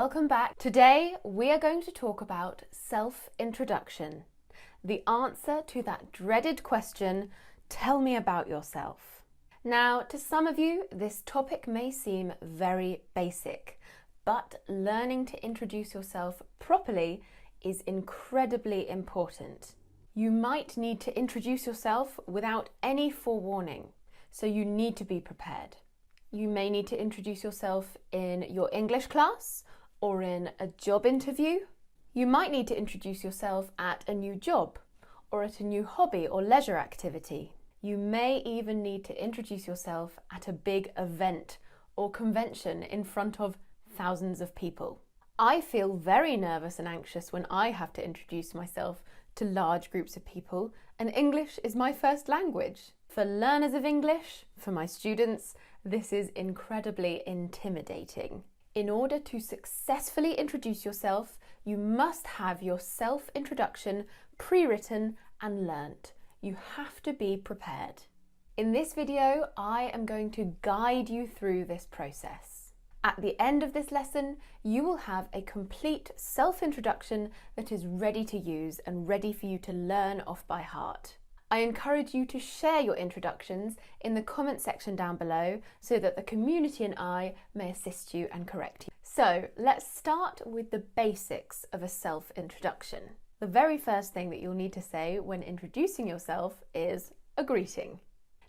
Welcome back. Today we are going to talk about self-introduction, the answer to that dreaded question, tell me about yourself. Now, to some of you, this topic may seem very basic, but learning to introduce yourself properly is incredibly important. You might need to introduce yourself without any forewarning, so you need to be prepared. You may need to introduce yourself in your English class or in a job interview. You might need to introduce yourself at a new job or at a new hobby or leisure activity. You may even need to introduce yourself at a big event or convention in front of thousands of people. I feel very nervous and anxious when I have to introduce myself to large groups of people, and English is my first language. For learners of English, for my students, this is incredibly intimidating. In order to successfully introduce yourself, you must have your self-introduction pre-written and learnt. You have to be prepared. In this video, I am going to guide you through this process. At the end of this lesson, you will have a complete self-introduction that is ready to use and ready for you to learn off by heart. I encourage you to share your introductions in the comment section down below so that the community and I may assist you and correct you. So let's start with the basics of a self-introduction. The very first thing that you'll need to say when introducing yourself is a greeting.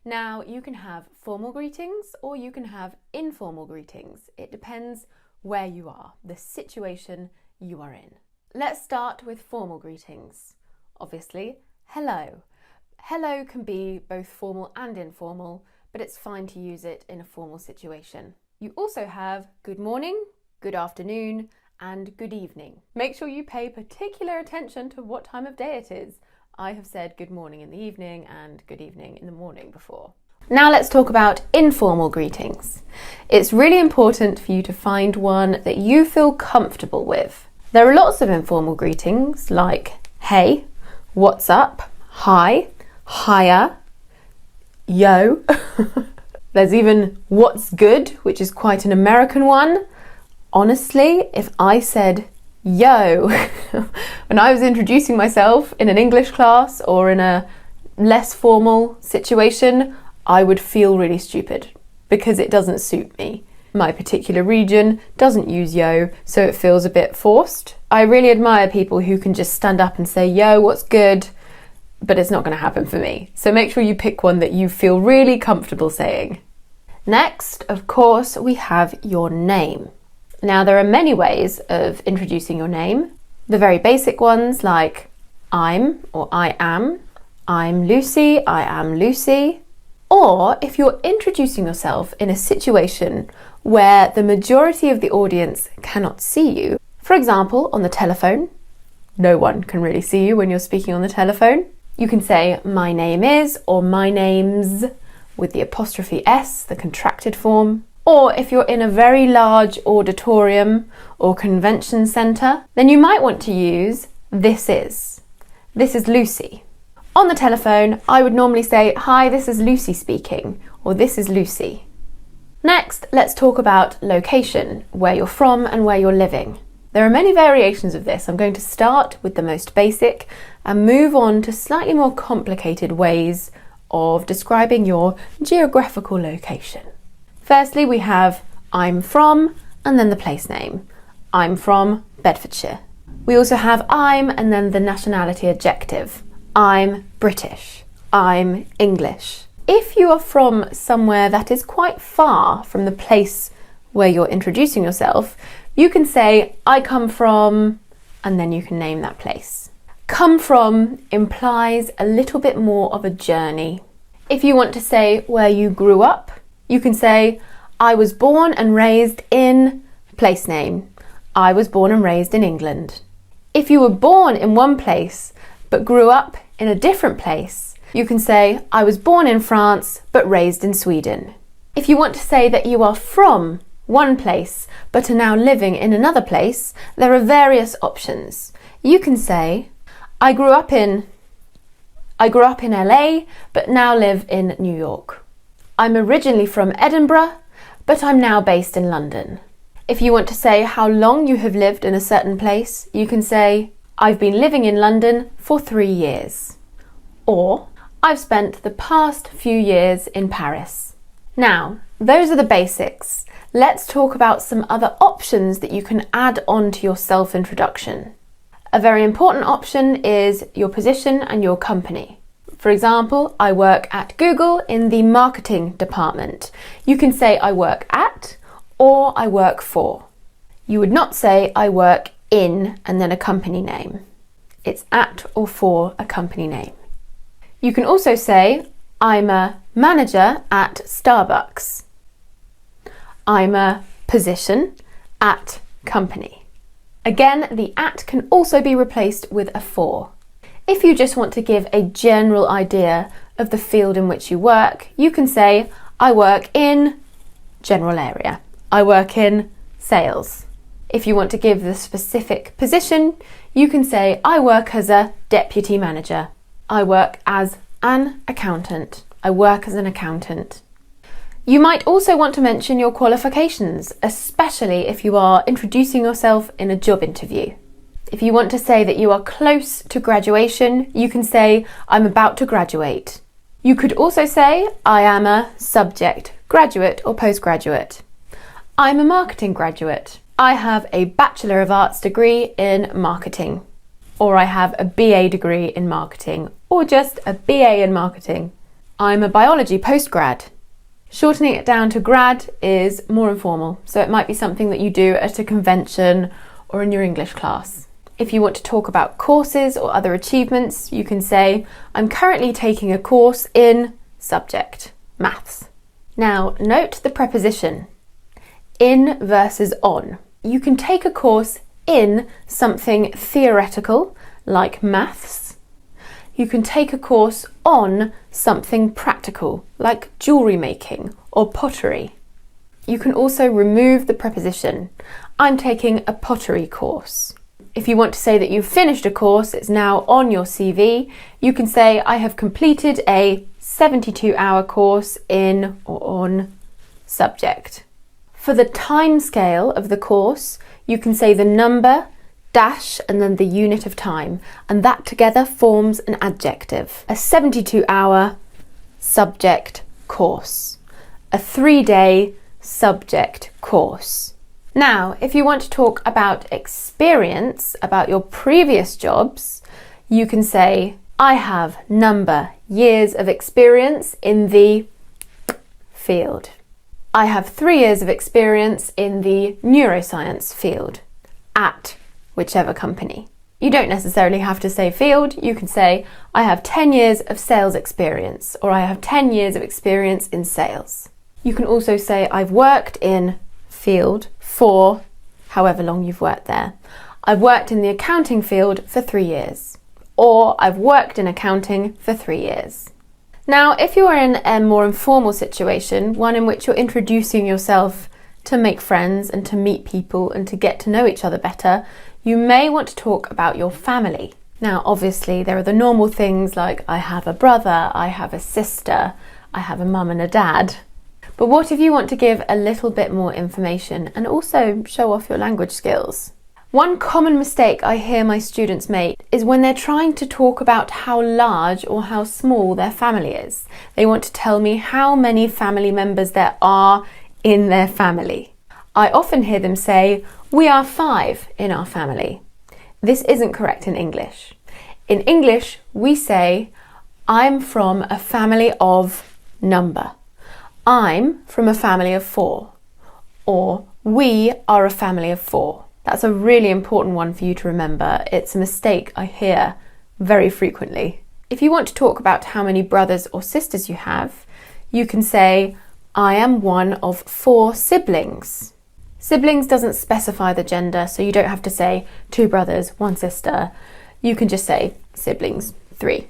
Now, you can have formal greetings or you can have informal greetings. It depends where you are, the situation you are in. Let's start with formal greetings. Obviously, hello. Hello can be both formal and informal, but it's fine to use it in a formal situation. You also have good morning, good afternoon, and good evening. Make sure you pay particular attention to what time of day it is. I have said good morning in the evening and good evening in the morning before. Now let's talk about informal greetings. It's really important for you to find one that you feel comfortable with. There are lots of informal greetings like hey, what's up, hi, hiya, yo. There's even what's good, which is quite an American one. Honestly, if I said yo when I was introducing myself in an English class or in a less formal situation, I would feel really stupid because it doesn't suit me. My particular region doesn't use yo, so it feels a bit forced. I really admire people who can just stand up and say, yo, what's good? But it's not going to happen for me. So make sure you pick one that you feel really comfortable saying. Next, of course, we have your name. Now, there are many ways of introducing your name. The very basic ones like I'm or I am, I'm Lucy, I am Lucy. Or if you're introducing yourself in a situation where the majority of the audience cannot see you, for example, on the telephone, no one can really see you when you're speaking on the telephone. You can say my name is or my name's with the apostrophe S, the contracted form. Or if you're in a very large auditorium or convention centre, then you might want to use this is. This is Lucy. On the telephone, I would normally say, hi, this is Lucy speaking, or this is Lucy. Next, let's talk about location, where you're from and where you're living. There are many variations of this. I'm going to start with the most basic and move on to slightly more complicated ways of describing your geographical location. Firstly, we have I'm from and then the place name. I'm from Bedfordshire. We also have I'm and then the nationality adjective. I'm British. I'm English. If you are from somewhere that is quite far from the place where you're introducing yourself, you can say, I come from, and then you can name that place. Come from implies a little bit more of a journey. If you want to say where you grew up, you can say, I was born and raised in place name. I was born and raised in England. If you were born in one place but grew up in a different place, you can say, I was born in France but raised in Sweden. If you want to say that you are from one place but are now living in another place, there are various options. You can say, I grew up in LA but now live in New York. I'm originally from Edinburgh but I'm now based in London. If you want to say how long you have lived in a certain place, you can say, I've been living in London for 3 years. Or, I've spent the past few years in Paris. Now, those are the basics. Let's talk about some other options that you can add on to your self-introduction. A very important option is your position and your company. For example, I work at Google in the marketing department. You can say I work at or I work for. You would not say I work in and then a company name. It's at or for a company name. You can also say I'm a manager at Starbucks. I'm a position at company. Again, the at can also be replaced with a for. If you just want to give a general idea of the field in which you work, you can say, I work in general area. I work in sales. If you want to give the specific position, you can say, I work as a deputy manager. I work as an accountant. I work as an accountant. You might also want to mention your qualifications, especially if you are introducing yourself in a job interview. If you want to say that you are close to graduation, you can say, I'm about to graduate. You could also say, I am a subject, graduate or postgraduate. I'm a marketing graduate. I have a Bachelor of Arts degree in marketing. Or I have a BA degree in marketing. Or just a BA in marketing. I'm a biology postgrad. Shortening it down to grad is more informal, so it might be something that you do at a convention or in your English class. If you want to talk about courses or other achievements, you can say, I'm currently taking a course in subject, maths. Now, note the preposition, in versus on. You can take a course in something theoretical, like maths. You can take a course on something practical, like jewellery making or pottery. You can also remove the preposition. I'm taking a pottery course. If you want to say that you've finished a course, it's now on your CV, you can say, I have completed a 72-hour course in or on subject. For the time scale of the course, you can say the number, dash, and then the unit of time, and that together forms an adjective. A 72-hour subject course. A 3-day subject course. Now, if you want to talk about experience, about your previous jobs, you can say, I have number years of experience in the field. I have 3 years of experience in the neuroscience field at whichever company. You don't necessarily have to say field. You can say, I have 10 years of sales experience, or I have 10 years of experience in sales. You can also say, I've worked in field for however long you've worked there. I've worked in the accounting field for 3 years. Or I've worked in accounting for 3 years. Now, if you're in a more informal situation, one in which you're introducing yourself to make friends and to meet people and to get to know each other better, you may want to talk about your family. Now, obviously, there are the normal things like I have a brother, I have a sister, I have a mum and a dad. But what if you want to give a little bit more information and also show off your language skills? One common mistake I hear my students make is when they're trying to talk about how large or how small their family is. They want to tell me how many family members there are in their family. I often hear them say, we are 5 in our family. This isn't correct in English. In English, we say, I'm from a family of number. I'm from a family of 4. Or we are a family of 4. That's a really important one for you to remember. It's a mistake I hear very frequently. If you want to talk about how many brothers or sisters you have, you can say, I am one of 4 siblings. Siblings doesn't specify the gender, so you don't have to say 2 brothers, 1 sister. You can just say siblings, 3.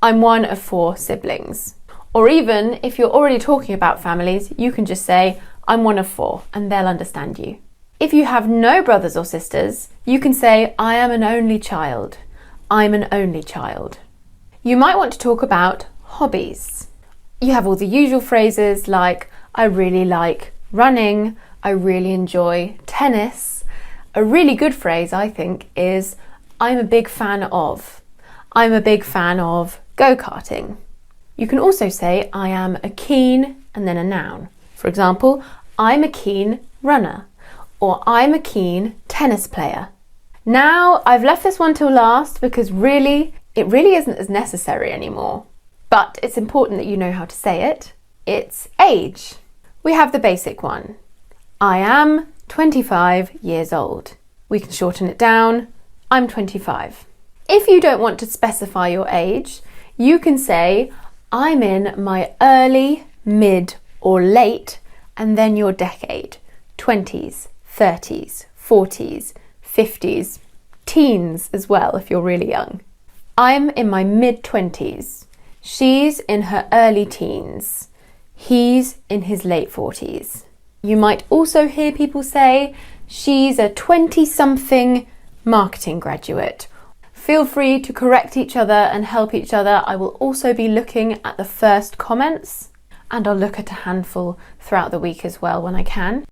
I'm one of 4 siblings. Or even if you're already talking about families, you can just say, I'm one of 4, and they'll understand you. If you have no brothers or sisters, you can say, I am an only child. I'm an only child. You might want to talk about hobbies. You have all the usual phrases like, I really like running, I really enjoy tennis. A really good phrase, I think, is I'm a big fan of. I'm a big fan of go-karting. You can also say I am a keen and then a noun. For example, I'm a keen runner, or I'm a keen tennis player. Now, I've left this one till last because it really isn't as necessary anymore. But it's important that you know how to say it. It's age. We have the basic one. I am 25 years old. We can shorten it down. I'm 25. If you don't want to specify your age, you can say I'm in my early, mid, or late, and then your decade. 20s, 30s, 40s, 50s, teens as well if you're really young. I'm in my mid-20s. She's in her early teens. He's in his late 40s. You might also hear people say she's a 20-something marketing graduate. Feel free to correct each other and help each other. I will also be looking at the first comments, and I'll look at a handful throughout the week as well when I can.